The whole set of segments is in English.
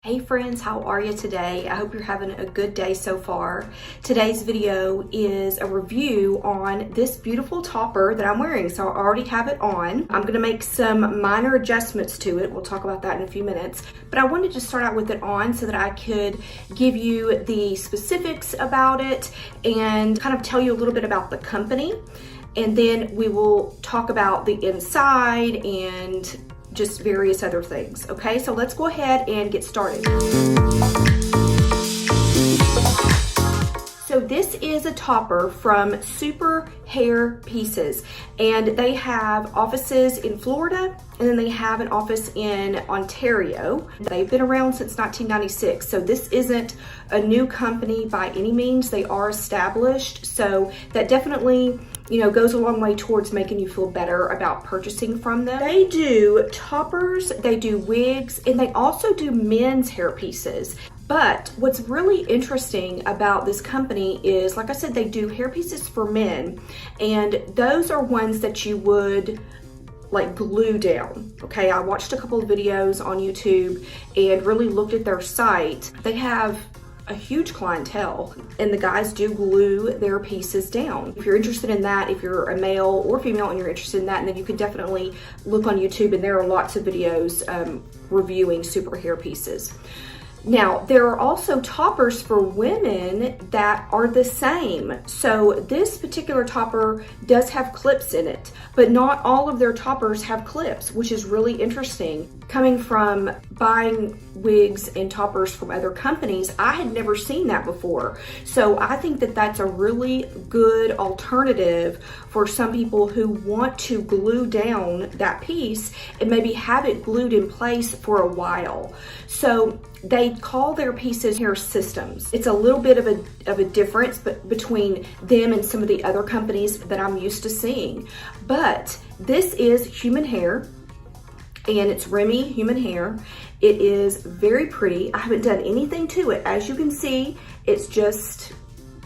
Hey friends, how are you today? I hope you're having a good day so far. Today's video is a review on this beautiful topper that I'm wearing. So I already have it on. I'm gonna make some minor adjustments to it. We'll talk about that in a few minutes. But I wanted to start out with it on so that I could give you the specifics about it and kind of tell you a little bit about the company. And then we will talk about the inside and just various other things. Okay, so let's go ahead and get started. So this is a topper from Superhairpieces, and they have offices in Florida, and then they have an office in Ontario. They've been around since 1996, so this isn't a new company by any means. They are established, so that definitely, you know, goes a long way towards making you feel better about purchasing from them. They do toppers, they do wigs, and they also do men's hair pieces. But what's really interesting about this company is, like I said, they do hair pieces for men, and those are ones that you would like glue down. Okay, I watched a couple of videos on YouTube and really looked at their site. They have a huge clientele, and the guys do glue their pieces down. If you're interested in that, if you're a male or female and you're interested in that, then you can definitely look on YouTube, and there are lots of videos reviewing super hair pieces. Now, there are also toppers for women that are the same. So this particular topper does have clips in it, but not all of their toppers have clips, which is really interesting. Coming from buying wigs and toppers from other companies, I had never seen that before. So I think that that's a really good alternative for some people who want to glue down that piece and maybe have it glued in place for a while. So they call their pieces hair systems. It's a little bit of a difference between them and some of the other companies that I'm used to seeing. But this is human hair, and it's Remy human hair. It is very pretty. I haven't done anything to it. As you can see, it's just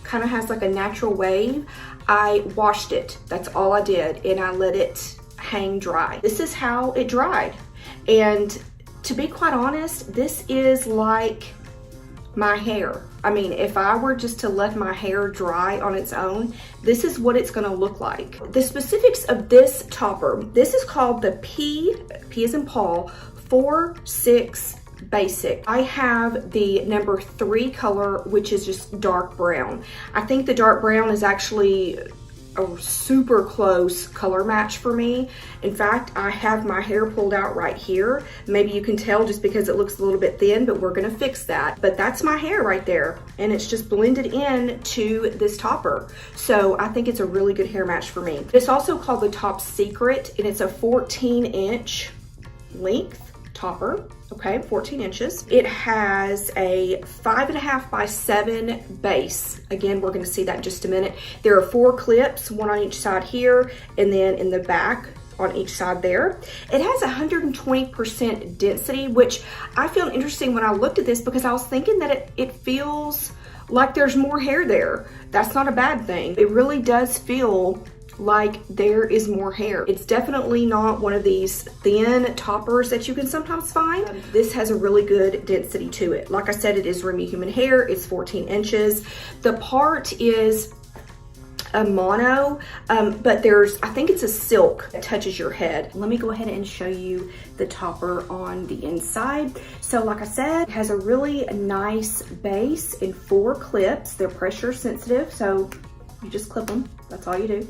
kind of has like a natural wave. I washed it, that's all I did, and I let it hang dry. This is how it dried. And to be quite honest, this is like my hair. I mean, if I were just to let my hair dry on its own, this is what it's gonna look like. The specifics of this topper, this is called the P as in Paul, 46 Basic. I have the number 3 color, which is just dark brown. I think the dark brown is actually a super close color match for me. In fact, I have my hair pulled out right here. Maybe you can tell just because it looks a little bit thin, but we're gonna fix that. But that's my hair right there, and it's just blended in to this topper. So I think it's a really good hair match for me. It's also called the Top Secret, and it's a 14-inch length topper. Okay, 14 inches. It has a 5.5 by 7 base. Again, we're gonna see that in just a minute. There are 4 clips, one on each side here, and then in the back on each side there. It has 120% density, which I found interesting when I looked at this because I was thinking that it feels like there's more hair there. That's not a bad thing. It really does feel like there is more hair. It's definitely not one of these thin toppers that you can sometimes find. This has a really good density to it. Like I said, it is Remy human hair. It's 14 inches. The part is a mono, but there's, I think it's a silk that touches your head. Let me go ahead and show you the topper on the inside. So like I said, it has a really nice base and 4 clips. They're pressure sensitive, so you just clip them. That's all you do.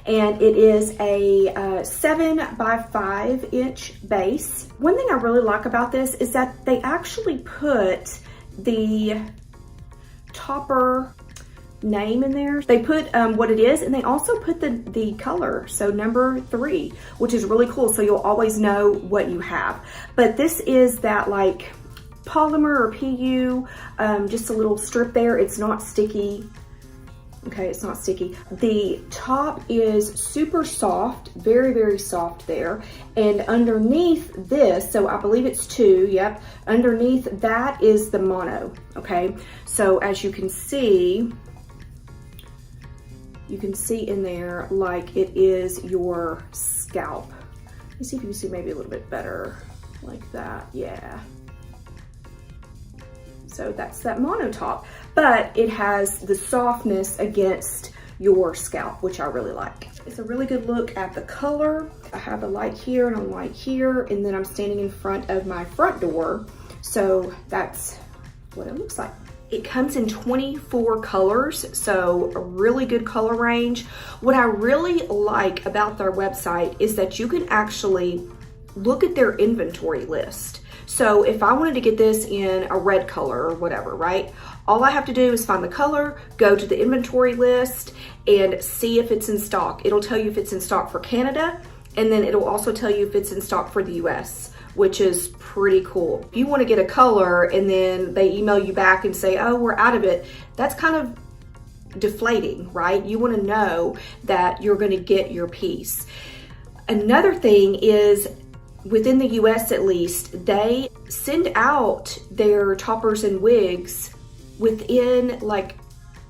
And it is a 7 by 5 inch base. One thing I really like about this is that they actually put the topper name in there. They put what it is, and they also put the color, so number 3, which is really cool, so you'll always know what you have. But this is that like polymer or PU, just a little strip there. It's not sticky. Okay, it's not sticky. The top is super soft, very, very soft there. And underneath this, so I believe it's 2, yep. Underneath that is the mono, okay? So as you can see in there like it is your scalp. Let me see if you can see maybe a little bit better like that, yeah. So that's that mono top, but it has the softness against your scalp, which I really like. It's a really good look at the color. I have a light here and a light here, and then I'm standing in front of my front door. So that's what it looks like. It comes in 24 colors, so a really good color range. What I really like about their website is that you can actually look at their inventory list. So if I wanted to get this in a red color or whatever, right? All I have to do is find the color, go to the inventory list, and see if it's in stock. It'll tell you if it's in stock for Canada, and then it'll also tell you if it's in stock for the US, which is pretty cool. If you want to get a color and then they email you back and say, oh, we're out of it, that's kind of deflating, right? You want to know that you're going to get your piece. Another thing is, within the US at least, they send out their toppers and wigs within like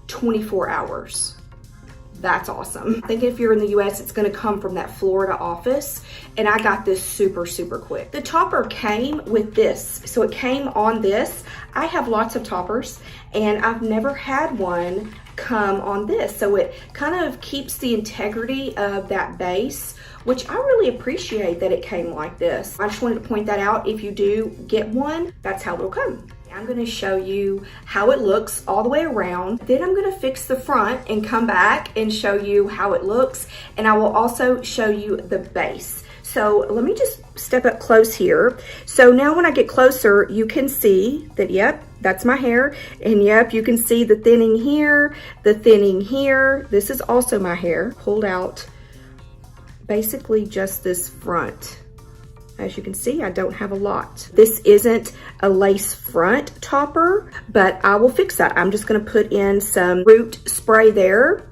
24 hours. That's awesome. I think if you're in the US, it's gonna come from that Florida office, and I got this super, super quick. The topper came with this, so it came on this. I have lots of toppers, and I've never had one come on this, so it kind of keeps the integrity of that base, which I really appreciate that it came like this. I just wanted to point that out. If you do get one, that's how it'll come. I'm gonna show you how it looks all the way around. Then I'm gonna fix the front and come back and show you how it looks. And I will also show you the base. So let me just step up close here. So now when I get closer, you can see that, yep, that's my hair. And yep, you can see the thinning here, the thinning here. This is also my hair pulled out, basically just this front. As you can see, I don't have a lot. This isn't a lace front topper, but I will fix that. I'm just gonna put in some root spray there,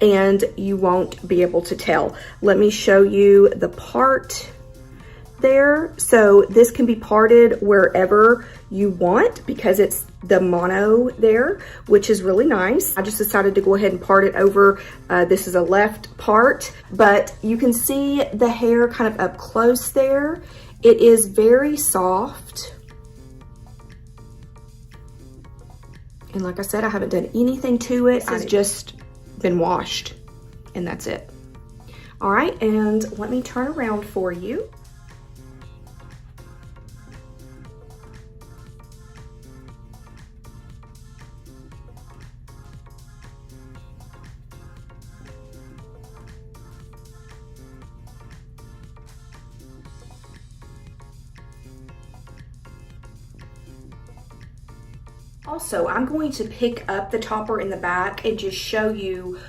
and you won't be able to tell. Let me show you the part there. So this can be parted wherever you want because it's the mono there, which is really nice. I just decided to go ahead and part it over. This is a left part, but you can see the hair kind of up close there. It is very soft. And like I said, I haven't done anything to it. It's just been washed, and that's it. All right, and let me turn around for you. Also, I'm going to pick up the topper in the back and just show you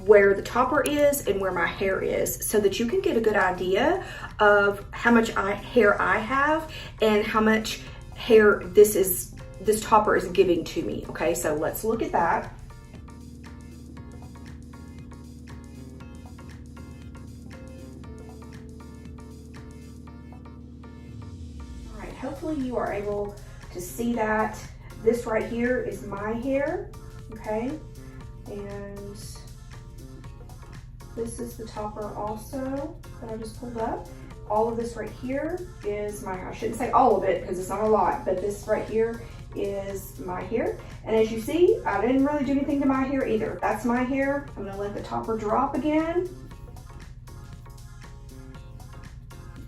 where the topper is and where my hair is so that you can get a good idea of how much hair I have and how much hair this topper is giving to me. Okay, so let's look at that. All right, hopefully you are able to see that. This right here is my hair, okay? And this is the topper also that I just pulled up. All of this right here is my hair. I shouldn't say all of it because it's not a lot, but this right here is my hair. And as you see, I didn't really do anything to my hair either. That's my hair. I'm gonna let the topper drop again.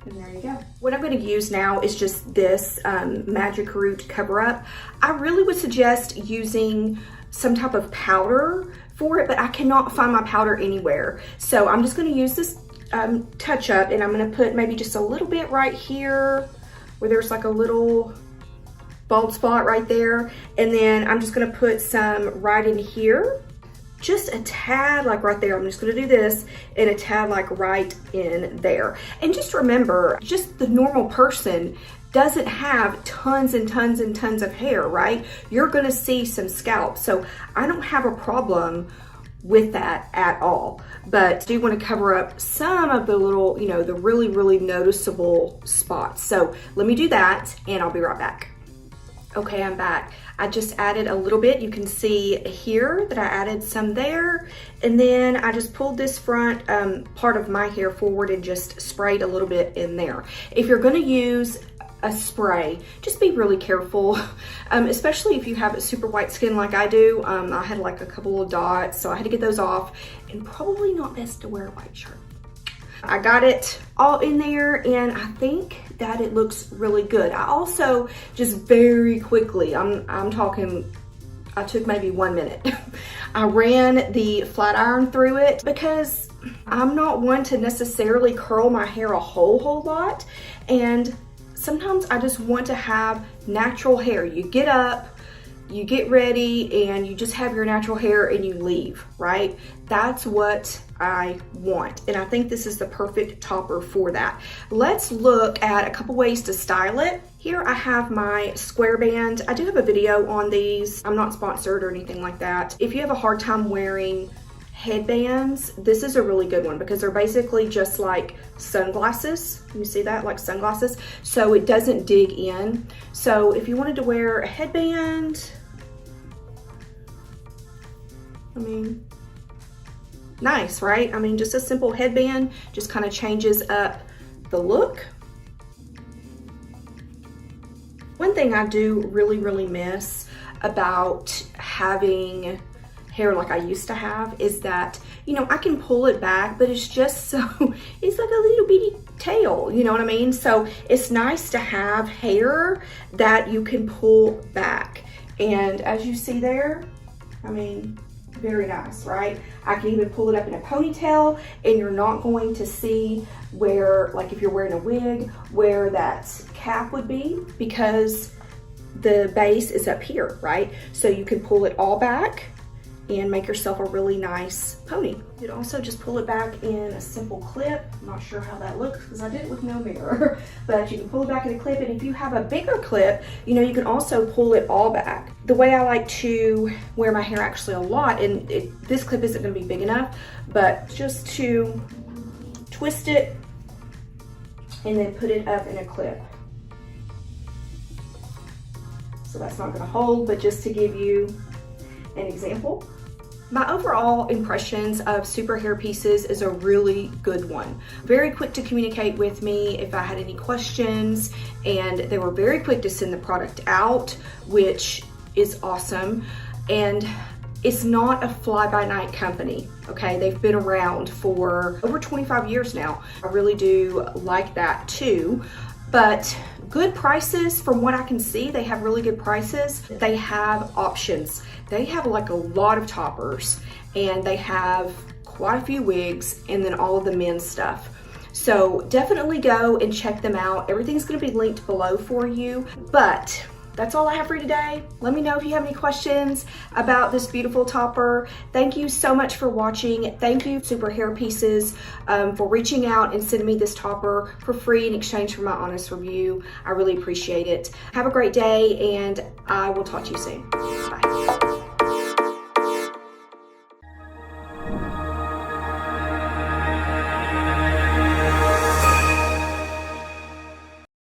And there you go. What I'm going to use now is just this Magic Root cover up. I really would suggest using some type of powder for it, but I cannot find my powder anywhere. So I'm just going to use this touch up, and I'm going to put maybe just a little bit right here where there's like a little bald spot right there. And then I'm just going to put some right in here. Just a tad like right there. I'm just gonna do this and a tad like right in there. And just remember, just the normal person doesn't have tons and tons and tons of hair, right? You're gonna see some scalp. So I don't have a problem with that at all. But I do wanna cover up some of the little, you know, the really, really noticeable spots. So let me do that and I'll be right back. Okay, I'm back. I just added a little bit. You can see here that I added some there. And then I just pulled this front part of my hair forward and just sprayed a little bit in there. If you're gonna use a spray, just be really careful, especially if you have super white skin like I do. I had like a couple of dots, so I had to get those off, and probably not best to wear a white shirt. I got it all in there, and I think that it looks really good. I also just very quickly, I'm talking, I took maybe 1 minute. I ran the flat iron through it because I'm not one to necessarily curl my hair a whole lot, and sometimes I just want to have natural hair. You get up, you get ready, and you just have your natural hair and you leave, right? That's what I want, and I think this is the perfect topper for that. Let's look at a couple ways to style it. Here I have my square band. I do have a video on these. I'm not sponsored or anything like that. If you have a hard time wearing headbands, this is a really good one because they're basically just like sunglasses. You see that, like sunglasses, so it doesn't dig in. So if you wanted to wear a headband, I mean, nice, right? I mean, just a simple headband just kind of changes up the look. One thing I do really miss about having hair like I used to have is that, you know, I can pull it back, but it's just so, it's like a little bitty tail, you know what I mean? So it's nice to have hair that you can pull back. And as you see there, I mean, very nice, right? I can even pull it up in a ponytail, and you're not going to see where, like if you're wearing a wig, where that cap would be, because the base is up here, right? So you can pull it all back and make yourself a really nice pony. You could also just pull it back in a simple clip. I'm not sure how that looks because I did it with no mirror, but you can pull it back in a clip, and if you have a bigger clip, you know, you can also pull it all back. The way I like to wear my hair actually a lot, and this clip isn't gonna be big enough, but just to twist it and then put it up in a clip. So that's not gonna hold, but just to give you an example. My overall impressions of Super Hair Pieces is a really good one. Very quick to communicate with me if I had any questions, and they were very quick to send the product out, which is awesome. And it's not a fly-by-night company, okay? They've been around for over 25 years now. I really do like that too. But good prices, from what I can see, they have really good prices. They have options. They have like a lot of toppers, and they have quite a few wigs, and then all of the men's stuff. So definitely go and check them out. Everything's gonna be linked below for you, but that's all I have for you today. Let me know if you have any questions about this beautiful topper. Thank you so much for watching. Thank you, Super Hair Pieces, for reaching out and sending me this topper for free in exchange for my honest review. I really appreciate it. Have a great day, and I will talk to you soon. Bye.